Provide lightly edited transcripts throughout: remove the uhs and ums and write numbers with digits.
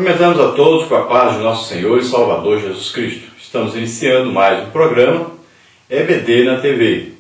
Cumprimentamos a todos com a paz de nosso Senhor e Salvador Jesus Cristo. Estamos iniciando mais um programa EBD na TV.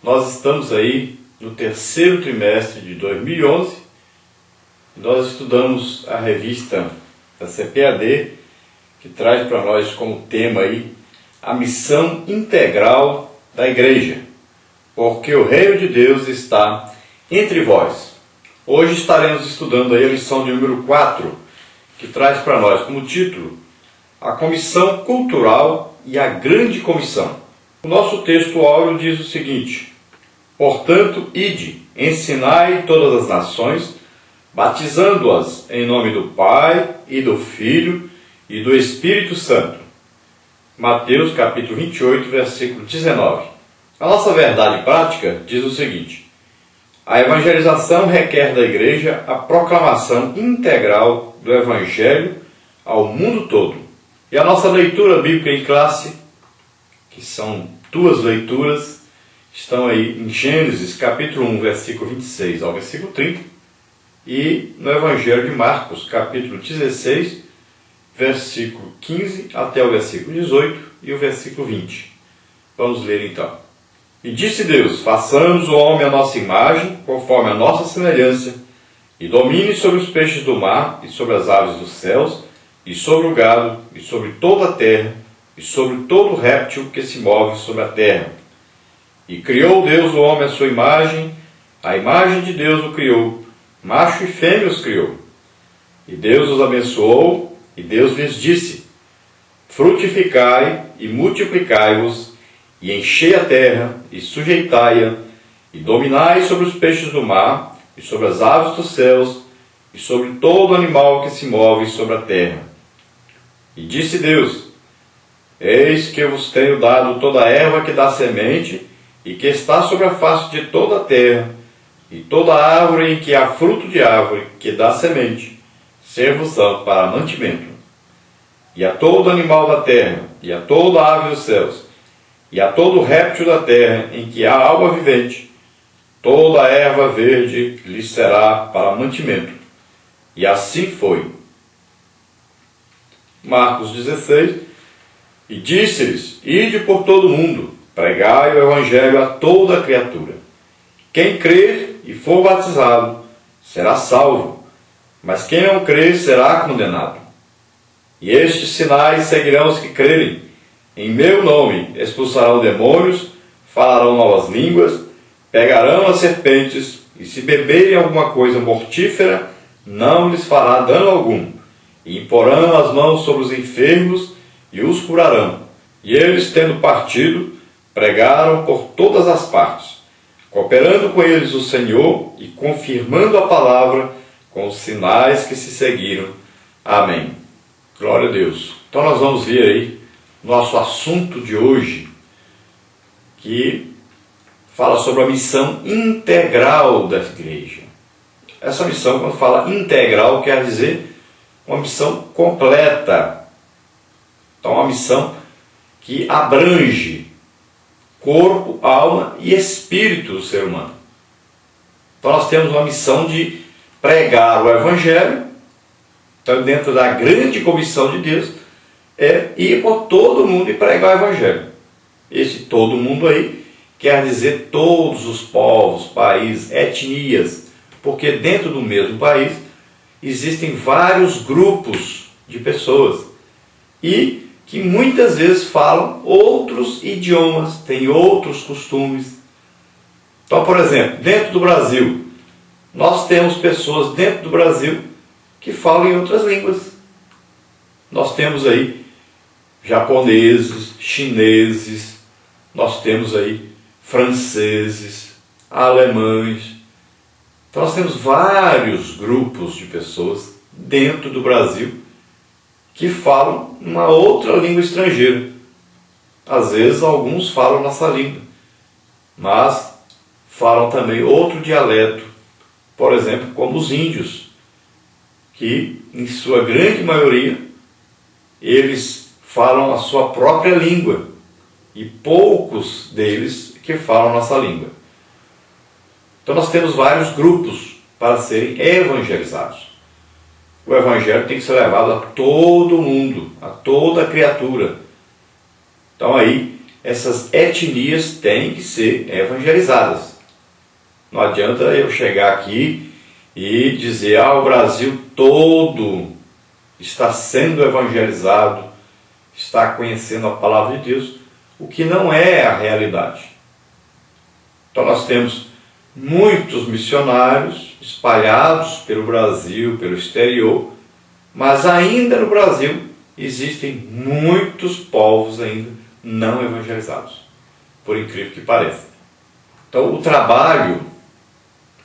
Nós estamos aí no terceiro trimestre de 2011. Nós estudamos a revista da CPAD, que traz para nós como tema aí a missão integral da igreja, porque o reino de Deus está entre vós. Hoje estaremos estudando aí a lição de número 4, que traz para nós como título a Comissão Cultural e a Grande Comissão. O nosso texto áureo diz o seguinte: portanto, ide, ensinai todas as nações, batizando-as em nome do Pai e do Filho e do Espírito Santo. Mateus capítulo 28, versículo 19. A nossa verdade prática diz o seguinte: a evangelização requer da igreja a proclamação integral do Evangelho ao mundo todo. E a nossa leitura bíblica em classe, que são duas leituras, estão aí em Gênesis capítulo 1, versículo 26 ao versículo 30, e no Evangelho de Marcos, capítulo 16, versículo 15 até o versículo 18 e o versículo 20. Vamos ler então. E disse Deus: façamos o homem à nossa imagem, conforme a nossa semelhança, e domine sobre os peixes do mar, e sobre as aves dos céus, e sobre o gado, e sobre toda a terra, e sobre todo réptil que se move sobre a terra. E criou Deus o homem à sua imagem, a imagem de Deus o criou, macho e fêmea os criou. E Deus os abençoou, e Deus lhes disse: frutificai e multiplicai-vos, e enchei a terra, e sujeitai-a, e dominai sobre os peixes do mar, e sobre as aves dos céus, e sobre todo animal que se move sobre a terra. E disse Deus: eis que eu vos tenho dado toda a erva que dá semente, e que está sobre a face de toda a terra, e toda árvore em que há fruto de árvore que dá semente, ser-vos-ão para mantimento. E a todo animal da terra, e a toda ave dos céus, e a todo réptil da terra em que há alma vivente, toda a erva verde lhe será para mantimento. E assim foi. Marcos 16. E disse-lhes: ide por todo o mundo, pregai o evangelho a toda a criatura. Quem crer e for batizado será salvo, mas quem não crer será condenado. E estes sinais seguirão os que crerem. Em meu nome expulsarão demônios, falarão novas línguas, pegarão as serpentes, e se beberem alguma coisa mortífera, não lhes fará dano algum. E imporão as mãos sobre os enfermos, e os curarão. E eles, tendo partido, pregaram por todas as partes, cooperando com eles o Senhor e confirmando a palavra com os sinais que se seguiram. Amém. Glória a Deus. Então nós vamos ver aí nosso assunto de hoje, que fala sobre a missão integral da igreja. Essa missão, quando fala integral, quer dizer uma missão completa. Então, uma missão que abrange corpo, alma e espírito do ser humano. Então, nós temos uma missão de pregar o Evangelho. Então, dentro da grande comissão de Deus, é ir por todo mundo e pregar o Evangelho. Esse todo mundo aí quer dizer todos os povos, países, etnias, porque dentro do mesmo país existem vários grupos de pessoas e que muitas vezes falam outros idiomas, têm outros costumes. Então, por exemplo, dentro do Brasil, nós temos pessoas dentro do Brasil que falam em outras línguas. Nós temos aí japoneses, chineses, nós temos aí franceses, alemães. Então nós temos vários grupos de pessoas dentro do Brasil que falam uma outra língua estrangeira. Às vezes alguns falam nossa língua, mas falam também outro dialeto, por exemplo, como os índios, que em sua grande maioria eles falam a sua própria língua, e poucos deles que falam a nossa língua. Então nós temos vários grupos para serem evangelizados. o Evangelho tem que ser levado a todo mundo, a toda criatura. Então aí, essas etnias têm que ser evangelizadas. Não adianta eu chegar aqui e dizer, o Brasil todo está sendo evangelizado, está conhecendo a palavra de Deus, o que não é a realidade. Então nós temos muitos missionários espalhados pelo Brasil, pelo exterior, mas ainda no Brasil existem muitos povos ainda não evangelizados, por incrível que pareça. Então o trabalho,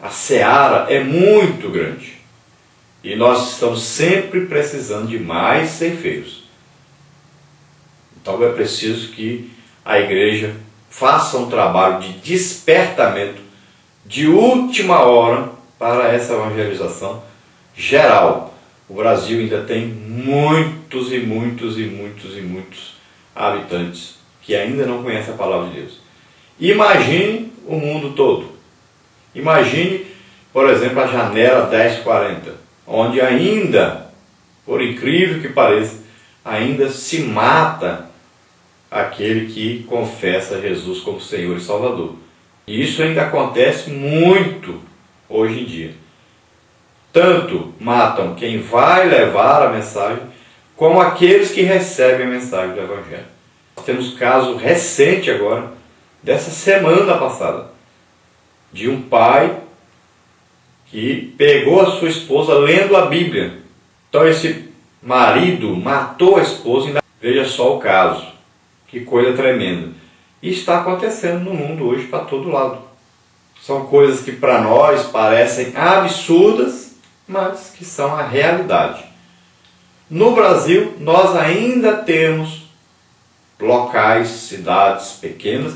a seara é muito grande e nós estamos sempre precisando de mais ceifeiros. Então é preciso que a igreja faça um trabalho de despertamento de última hora para essa evangelização geral. O Brasil ainda tem muitos habitantes que ainda não conhecem a palavra de Deus. Imagine o mundo todo. Imagine, por exemplo, a janela 1040, onde ainda, por incrível que pareça, ainda se mata aquele que confessa Jesus como Senhor e Salvador. E isso ainda acontece muito hoje em dia. Tanto matam quem vai levar a mensagem, como aqueles que recebem a mensagem do Evangelho. Nós temos caso recente agora, dessa semana passada, de um pai que pegou a sua esposa lendo a Bíblia. Então esse marido matou a esposa, e veja só o caso, que coisa tremenda. E está acontecendo no mundo hoje para todo lado. São coisas que para nós parecem absurdas, mas que são a realidade. No Brasil, nós ainda temos locais, cidades pequenas,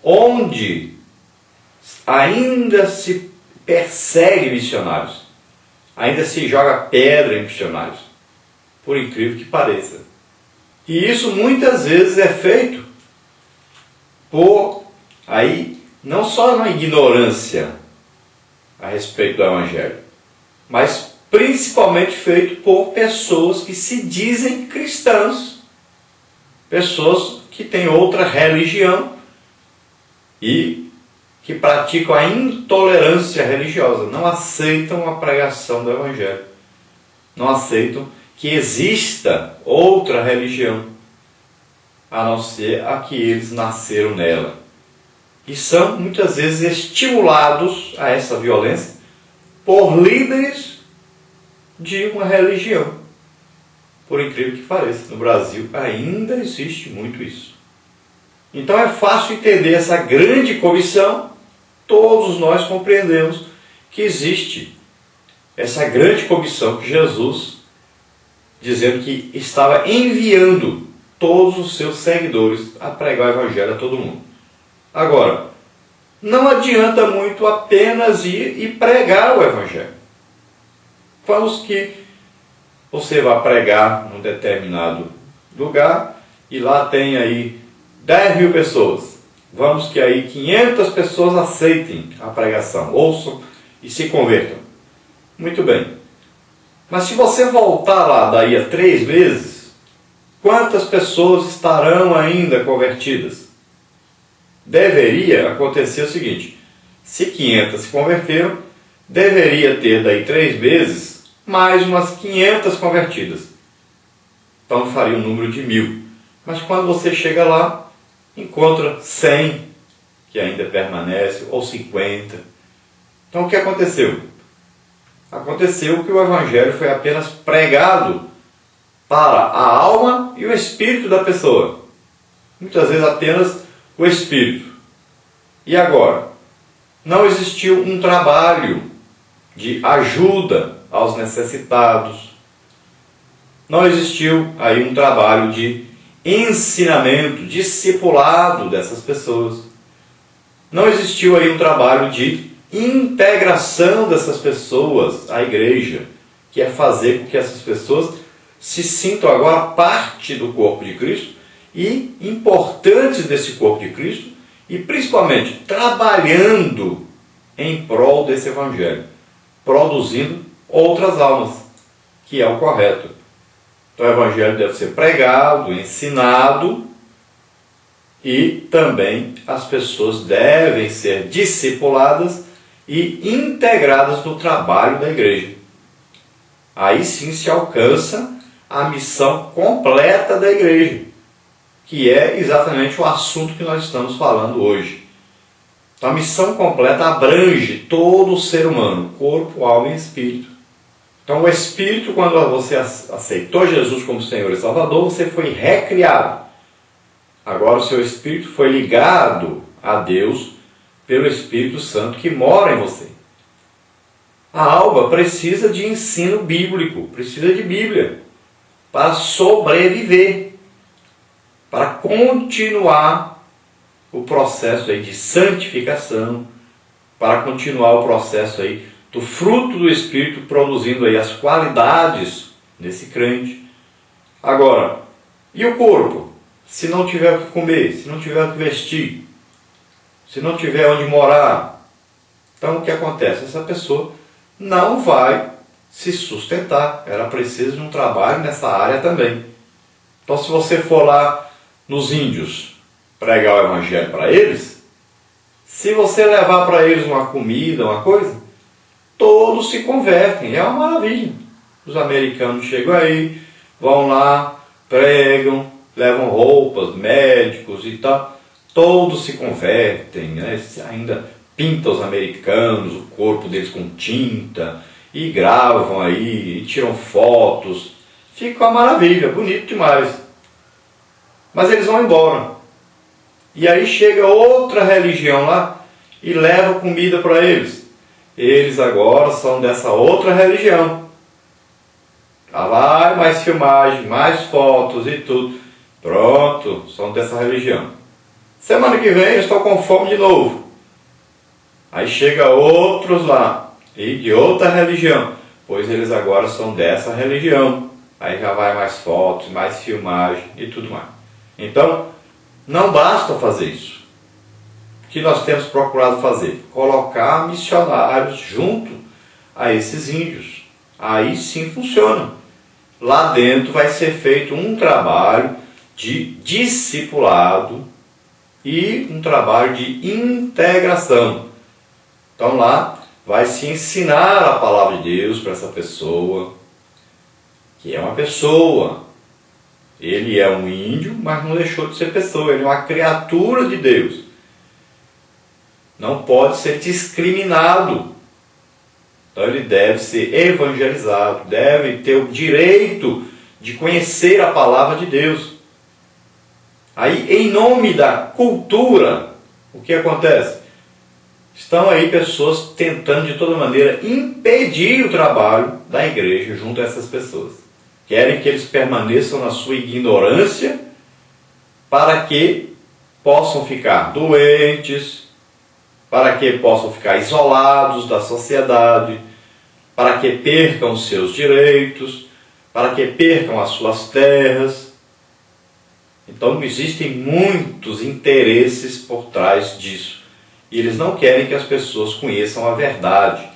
onde ainda se persegue missionários, ainda se joga pedra em missionários, por incrível que pareça. E isso muitas vezes é feito por, aí, não só na ignorância a respeito do Evangelho, mas principalmente feito por pessoas que se dizem cristãos, pessoas que têm outra religião e que praticam a intolerância religiosa, não aceitam a pregação do Evangelho, não aceitam que exista outra religião, a não ser a que eles nasceram nela. E são muitas vezes estimulados a essa violência por líderes de uma religião. Por incrível que pareça, no Brasil ainda existe muito isso. Então é fácil entender essa grande comissão. Todos nós compreendemos que existe essa grande comissão que Jesus, dizendo que estava enviando todos os seus seguidores a pregar o Evangelho a todo mundo. Agora, não adianta muito apenas ir e pregar o Evangelho. Vamos que você vai pregar num determinado lugar e lá tem aí 10.000 pessoas. Vamos que aí 500 pessoas aceitem a pregação, ouçam e se convertam. Muito bem. Mas se você voltar lá daí a 3 meses, quantas pessoas estarão ainda convertidas? Deveria acontecer o seguinte: se 500 se converteram, deveria ter daí 3 meses mais umas 500 convertidas. Então faria um número de 1.000. Mas quando você chega lá, encontra 100 que ainda permanecem, ou 50. Então o que aconteceu? Aconteceu que o Evangelho foi apenas pregado para a alma e o espírito da pessoa. Muitas vezes apenas o espírito. E agora? Não existiu um trabalho de ajuda aos necessitados. Não existiu aí um trabalho de ensinamento, discipulado dessas pessoas. Não existiu aí um trabalho de integração dessas pessoas à igreja, que é fazer com que essas pessoas se sintam agora parte do corpo de Cristo e importantes desse corpo de Cristo e principalmente trabalhando em prol desse Evangelho, produzindo outras almas. que é o correto. Então o Evangelho deve ser pregado, ensinado, e também as pessoas devem ser discipuladas e integradas no trabalho da igreja. Aí sim se alcança a missão completa da igreja, que é exatamente o assunto que nós estamos falando hoje. Então a missão completa abrange todo o ser humano, corpo, alma e espírito. Então o espírito, quando você aceitou Jesus como Senhor e Salvador, você foi recriado. Agora o seu espírito foi ligado a Deus pelo Espírito Santo que mora em você. A alma precisa de ensino bíblico, precisa de Bíblia para sobreviver, para continuar o processo aí de santificação, para continuar o processo aí do fruto do Espírito produzindo aí as qualidades desse crente. Agora, e o corpo? Se não tiver o que comer, se não tiver o que vestir, se não tiver onde morar, então o que acontece? Essa pessoa não vai se sustentar, ela precisa de um trabalho nessa área também. Então se você for lá nos índios pregar o Evangelho para eles, se você levar para eles uma comida, uma coisa, todos se convertem, é uma maravilha. Os americanos chegam aí, vão lá, pregam, levam roupas, médicos e tal, todos se convertem, né? Ainda pintam os americanos, o corpo deles com tinta, e gravam aí, e tiram fotos, fica uma maravilha, bonito demais. Mas eles vão embora. E aí chega outra religião lá e leva comida para eles. Eles agora são dessa outra religião. Lá vai mais filmagem, mais fotos e tudo. Pronto, são dessa religião. Semana que vem eu estou com fome de novo. Aí chega outros lá, e de outra religião, pois eles agora são dessa religião. Aí já vai mais fotos, mais filmagem e tudo mais. Então, não basta fazer isso. O que nós temos procurado fazer? Colocar missionários junto a esses índios. Aí sim funciona. Lá dentro vai ser feito um trabalho de discipulado e um trabalho de integração. Então lá vai se ensinar a palavra de Deus para essa pessoa, que é uma pessoa. Ele é um índio, mas não deixou de ser pessoa, ele é uma criatura de Deus. Não pode ser discriminado. Então ele deve ser evangelizado, deve ter o direito de conhecer a palavra de Deus. Aí, em nome da cultura, o que acontece? Estão aí pessoas tentando de toda maneira impedir o trabalho da igreja junto a essas pessoas. Querem que eles permaneçam na sua ignorância para que possam ficar doentes, para que possam ficar isolados da sociedade, para que percam os seus direitos, para que percam as suas terras. Então existem muitos interesses por trás disso. E eles não querem que as pessoas conheçam a verdade,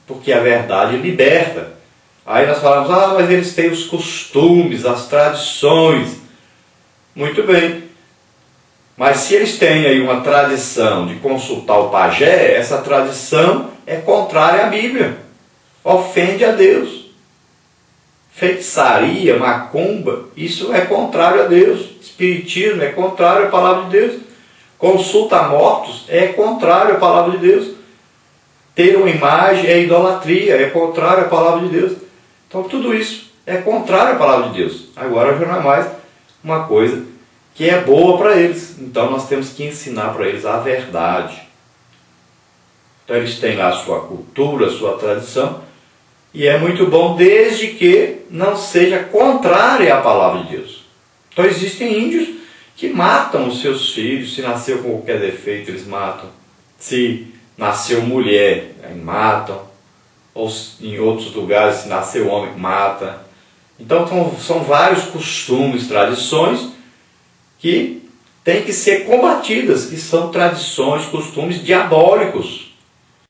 porque a verdade liberta. Aí nós falamos, mas eles têm os costumes, as tradições. Muito bem. Mas se eles têm aí uma tradição de consultar o pajé, essa tradição é contrária à Bíblia. Ofende a Deus. Feitiçaria, macumba, isso é contrário a Deus. Espiritismo é contrário à palavra de Deus. Consulta a mortos é contrário à palavra de Deus. Ter uma imagem é idolatria, é contrário à palavra de Deus. Então tudo isso é contrário à palavra de Deus. Agora já não é mais uma coisa que é boa para eles. Então nós temos que ensinar para eles a verdade. Então eles têm lá a sua cultura, a sua tradição, e é muito bom desde que não seja contrária à palavra de Deus. Então existem índios que matam os seus filhos, se nasceu com qualquer defeito eles matam, se nasceu mulher, aí matam, ou em outros lugares se nasceu homem, mata. Então são vários costumes, tradições que têm que ser combatidas, que são tradições, costumes diabólicos.